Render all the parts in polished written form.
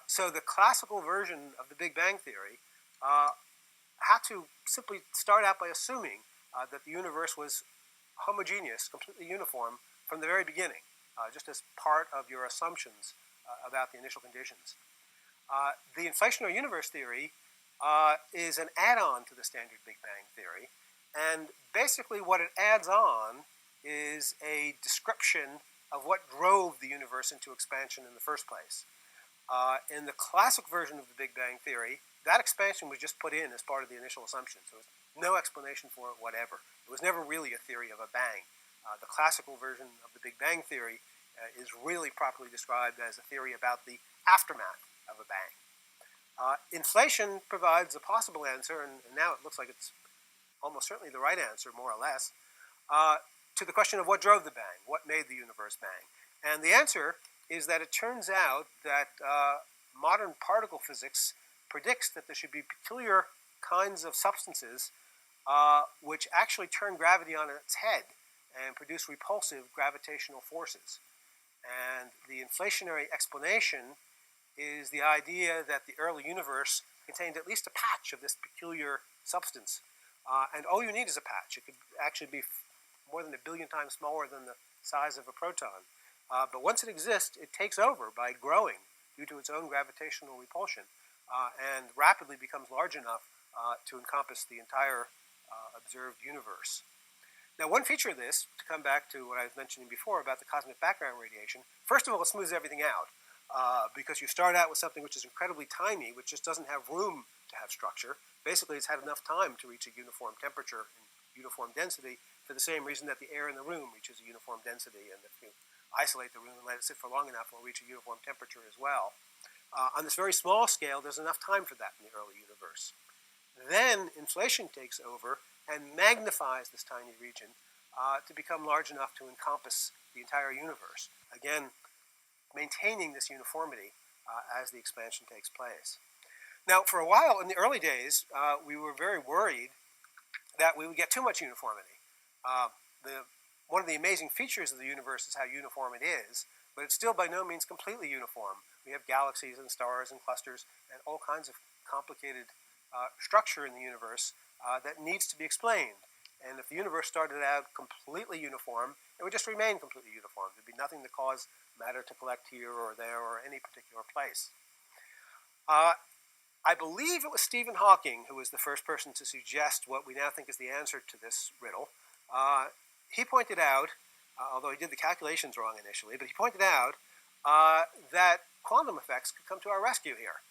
So the classical version of the Big Bang Theory had to simply start out by assuming that the universe was homogeneous, completely uniform from the very beginning, just as part of your assumptions about the initial conditions. The inflationary universe theory is an add-on to the standard Big Bang theory, and basically what it adds on is a description of what drove the universe into expansion in the first place. In the classic version of the Big Bang theory, that expansion was just put in as part of the initial assumption, so there's no explanation for it whatever. It was never really a theory of a bang. The classical version of the Big Bang theory is really properly described as a theory about the aftermath of a bang. Inflation provides a possible answer, and now it looks like it's almost certainly the right answer, more or less, to the question of what drove the bang, what made the universe bang. And the answer is that it turns out that modern particle physics predicts that there should be peculiar kinds of substances which actually turn gravity on its head and produce repulsive gravitational forces. And the inflationary explanation is the idea that the early universe contained at least a patch of this peculiar substance. And all you need is a patch. It could actually be more than 1 billion times smaller than the size of a proton. But once it exists, it takes over by growing due to its own gravitational repulsion and rapidly becomes large enough to encompass the entire observed universe. Now, one feature of this, to come back to what I was mentioning before about the cosmic background radiation, first of all, it smooths everything out because you start out with something which is incredibly tiny, which just doesn't have room to have structure. Basically, it's had enough time to reach a uniform temperature and uniform density for the same reason that the air in the room reaches a uniform density, and if you isolate the room and let it sit for long enough, it will reach a uniform temperature as well. On this very small scale, there's enough time for that in the early universe. Then inflation takes over and magnifies this tiny region to become large enough to encompass the entire universe. Again, maintaining this uniformity as the expansion takes place. Now, for a while in the early days, we were very worried that we would get too much uniformity. One of the amazing features of the universe is how uniform it is, but it's still by no means completely uniform. We have galaxies and stars and clusters and all kinds of complicated structure in the universe that needs to be explained. And if the universe started out completely uniform, it would just remain completely uniform. There'd be nothing to cause matter to collect here or there or any particular place. I believe it was Stephen Hawking who was the first person to suggest what we now think is the answer to this riddle. He pointed out, although he did the calculations wrong initially, but he pointed out that quantum effects could come to our rescue here.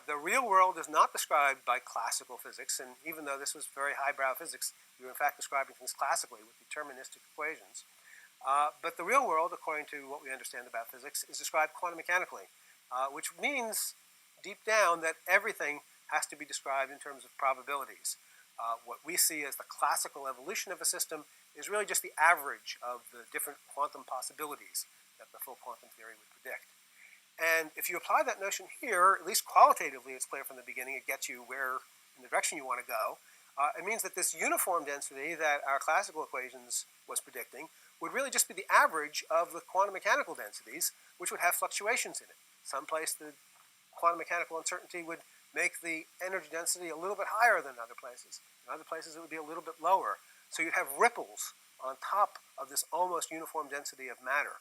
The real world is not described by classical physics, and even though this was very highbrow physics, we were in fact describing things classically with deterministic equations. But the real world, according to what we understand about physics, is described quantum mechanically, which means deep down that everything has to be described in terms of probabilities. What we see as the classical evolution of a system is really just the average of the different quantum possibilities that the full quantum theory would predict. And if you apply that notion here, at least qualitatively it's clear from the beginning, it gets you where, in the direction you want to go. It means that this uniform density that our classical equations was predicting would really just be the average of the quantum mechanical densities, which would have fluctuations in it. Someplace the quantum mechanical uncertainty would make the energy density a little bit higher than other places. In other places it would be a little bit lower. So you'd have ripples on top of this almost uniform density of matter.